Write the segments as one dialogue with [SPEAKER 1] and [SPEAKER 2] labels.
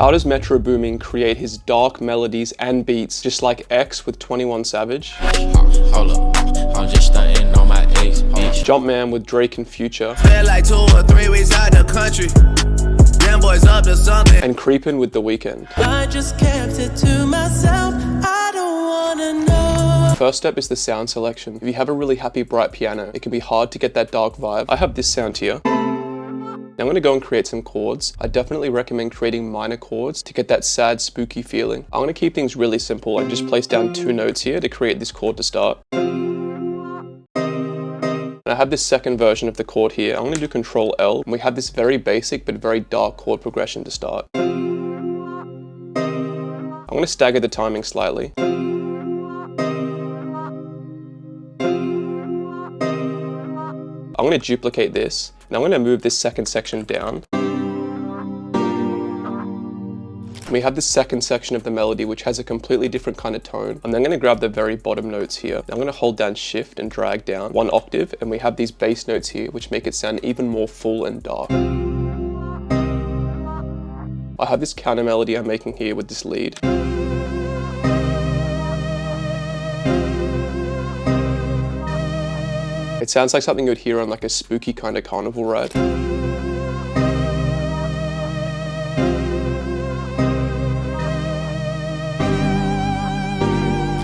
[SPEAKER 1] How does Metro Boomin create his dark melodies and beats just like X with 21 Savage?
[SPEAKER 2] Hold up, I'm just stunting on my ex bitch.
[SPEAKER 1] Jumpman with Drake and Future.
[SPEAKER 3] Feel like 2 or 3 weeks out the country. Them boys up to something.
[SPEAKER 1] And Creepin' with The Weeknd.
[SPEAKER 4] I just kept it to myself. I don't wanna know.
[SPEAKER 1] First step is the sound selection. If you have a really happy bright piano, it can be hard to get that dark vibe. I have this sound here. Now I'm going to go and create some chords. I definitely recommend creating minor chords to get that sad, spooky feeling. I'm going to keep things really simple and just place down 2 notes here to create this chord to start. And I have this second version of the chord here. I'm going to do Control L, and we have this very basic but very dark chord progression to start. I'm going to stagger the timing slightly. I'm going to duplicate this, and I'm going to move this second section down. And we have this second section of the melody which has a completely different kind of tone. I'm then going to grab the very bottom notes here. I'm going to hold down Shift and drag down 1 octave, and we have these bass notes here which make it sound even more full and dark. I have this counter melody I'm making here with this lead. It sounds like something you'd hear on like a spooky kind of carnival ride.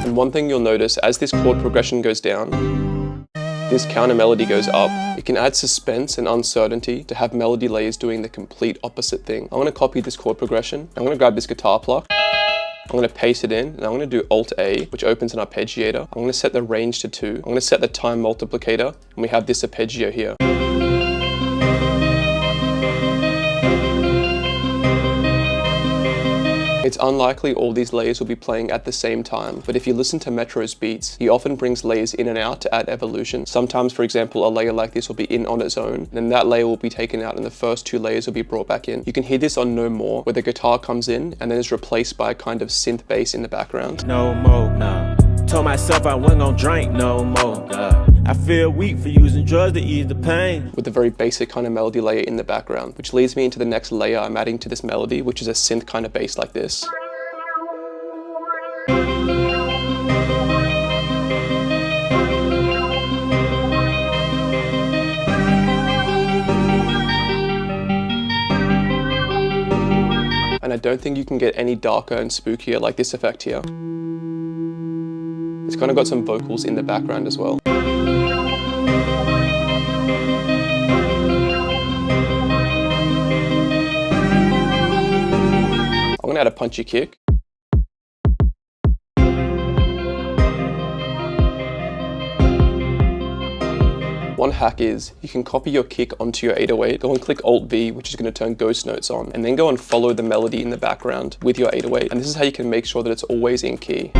[SPEAKER 1] And one thing you'll notice, as this chord progression goes down, this counter melody goes up. It can add suspense and uncertainty to have melody layers doing the complete opposite thing. I'm going to copy this chord progression. I'm going to grab this guitar pluck. I'm going to paste it in, and I'm going to do Alt-A, which opens an arpeggiator. I'm going to set the range to 2. I'm going to set the time multiplicator, and we have this arpeggio here. It's unlikely all these layers will be playing at the same time, but if you listen to Metro's beats, he often brings layers in and out to add evolution. Sometimes, for example, a layer like this will be in on its own, then that layer will be taken out and the first 2 layers will be brought back in. You can hear this on No More, where the guitar comes in and then is replaced by a kind of synth bass in the background.
[SPEAKER 5] No more, nah. Told myself I wasn't gonna drink no more, I feel weak for using drugs to ease the pain.
[SPEAKER 1] With a very basic kind of melody layer in the background, which leads me into the next layer I'm adding to this melody, which is a synth kind of bass like this. And I don't think you can get any darker and spookier like this effect here. It's kind of got some vocals in the background as well. I'm going to add a punchy kick. One hack is, you can copy your kick onto your 808, go and click Alt-V, which is going to turn ghost notes on, and then go and follow the melody in the background with your 808, and this is how you can make sure that it's always in key.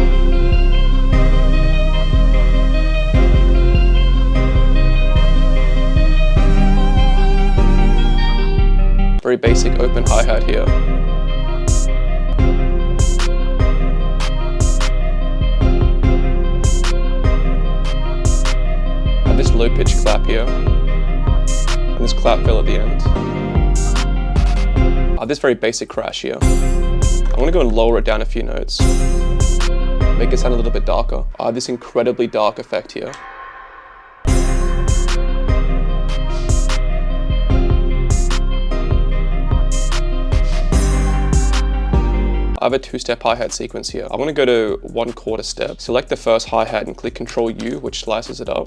[SPEAKER 1] Very basic open hi-hat here. This low pitch clap here, and this clap fill at the end. This very basic crash here. I'm going to go and lower it down a few notes, make it sound a little bit darker. This incredibly dark effect here. I have a 2-step hi-hat sequence here. I'm going to go to 1/4 step, select the first hi-hat and click Control U, which slices it up.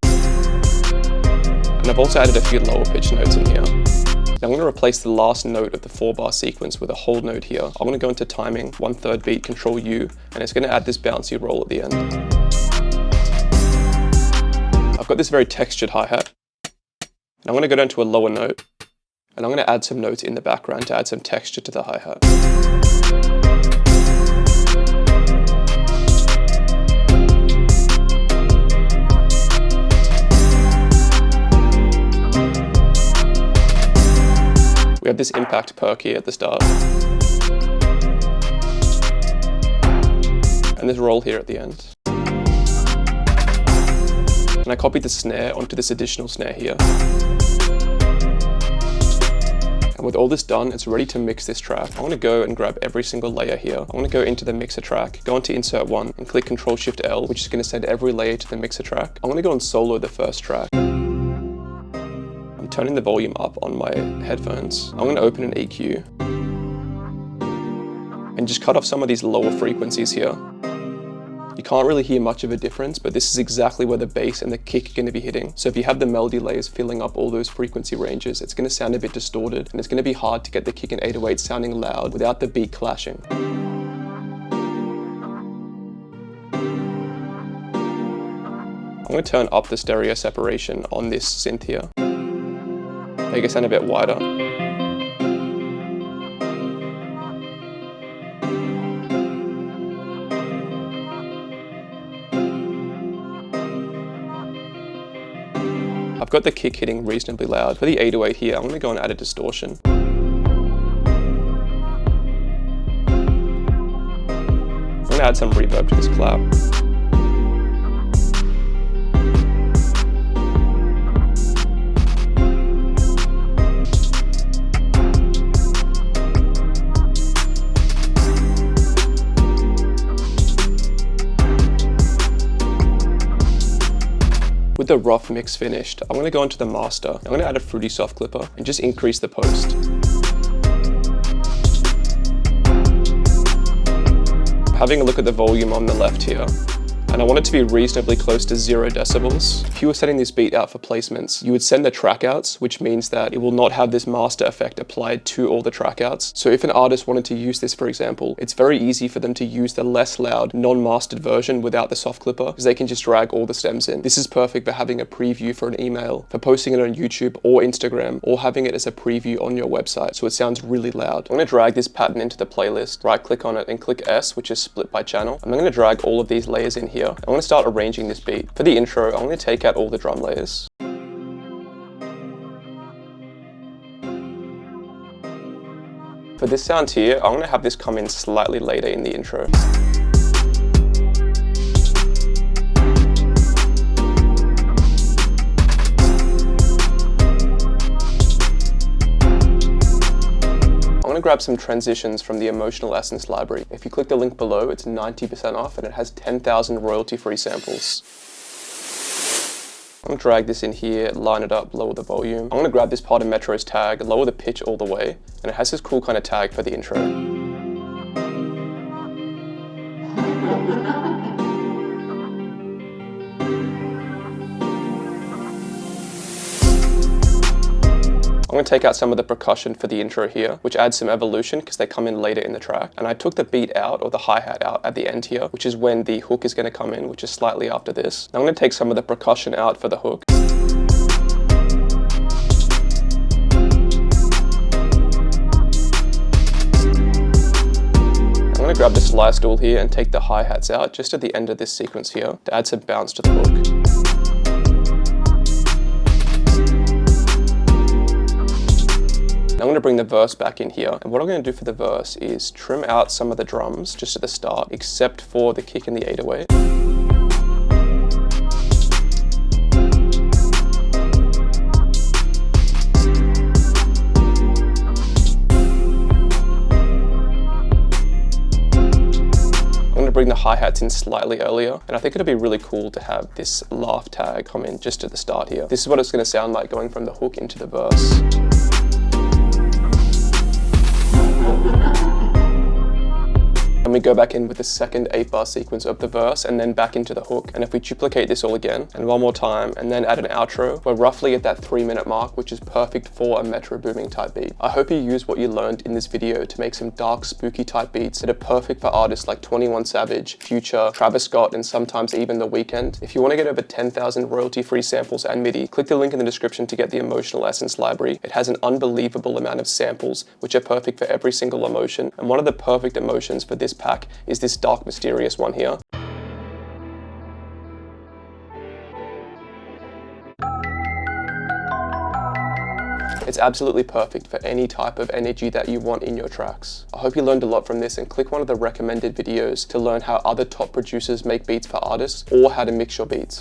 [SPEAKER 1] And I've also added a few lower pitch notes in here. Now I'm going to replace the last note of the 4-bar sequence with a hold note here. I'm going to go into timing, 1/3 beat, Control U, and it's going to add this bouncy roll at the end. I've got this very textured hi-hat. And I'm going to go down to a lower note, and I'm going to add some notes in the background to add some texture to the hi-hat. We have this impact perk here at the start. And this roll here at the end. And I copied the snare onto this additional snare here. And with all this done, it's ready to mix this track. I want to go and grab every single layer here. I want to go into the mixer track, go into insert one and click Ctrl-Shift-L, which is going to send every layer to the mixer track. I want to go and solo the first track. I'm turning the volume up on my headphones. I'm going to open an EQ and just cut off some of these lower frequencies here. You can't really hear much of a difference, but this is exactly where the bass and the kick are going to be hitting. So if you have the melody layers filling up all those frequency ranges, it's going to sound a bit distorted, and it's going to be hard to get the kick and 808 sounding loud without the beat clashing. I'm going to turn up the stereo separation on this synth here. Make it sound a bit wider. I've got the kick hitting reasonably loud. For the 808 here, I'm going to go and add a distortion. I'm going to add some reverb to this clap. With the rough mix finished, I'm going to go into the master. I'm going to add a Fruity Soft clipper and just increase the post. Having a look at the volume on the left here, and I want it to be reasonably close to 0 decibels. If you were setting this beat out for placements, you would send the track outs, which means that it will not have this master effect applied to all the track outs. So if an artist wanted to use this, for example, it's very easy for them to use the less loud, non-mastered version without the soft clipper, because they can just drag all the stems in. This is perfect for having a preview for an email, for posting it on YouTube or Instagram, or having it as a preview on your website, so it sounds really loud. I'm going to drag this pattern into the playlist, right click on it and click S, which is split by channel. I'm going to drag all of these layers in here. I'm going to start arranging this beat. For the intro, I'm going to take out all the drum layers. For this sound here, I'm going to have this come in slightly later in the intro. I'm going to grab some transitions from the Emotional Essence library. If you click the link below, it's 90% off and it has 10,000 royalty-free samples. I'm going to drag this in here, line it up, lower the volume. I'm going to grab this part of Metro's tag, lower the pitch all the way, and it has this cool kind of tag for the intro. I'm going to take out some of the percussion for the intro here, which adds some evolution because they come in later in the track. And I took the beat out, or the hi-hat out at the end here, which is when the hook is going to come in, which is slightly after this. Now I'm going to take some of the percussion out for the hook. I'm going to grab the slide stool here and take the hi-hats out just at the end of this sequence here to add some bounce to the hook. I'm going to bring the verse back in here, and what I'm going to do for the verse is trim out some of the drums just at the start, except for the kick and the 808. I'm going to bring the hi-hats in slightly earlier, and I think it'll be really cool to have this laugh tag come in just at the start here. This is what it's going to sound like going from the hook into the verse. And we go back in with the second 8-bar sequence of the verse and then back into the hook. And if we duplicate this all again and one more time and then add an outro, we're roughly at that 3-minute mark, which is perfect for a Metro Boomin type beat. I hope you use what you learned in this video to make some dark, spooky type beats that are perfect for artists like 21 Savage, Future, Travis Scott, and sometimes even The Weeknd. If you want to get over 10,000 royalty-free samples and MIDI, click the link in the description to get the Emotional Essence library. It has an unbelievable amount of samples, which are perfect for every single emotion. And one of the perfect emotions for this pack is this dark, mysterious one here. It's absolutely perfect for any type of energy that you want in your tracks. I hope you learned a lot from this, and click one of the recommended videos to learn how other top producers make beats for artists or how to mix your beats.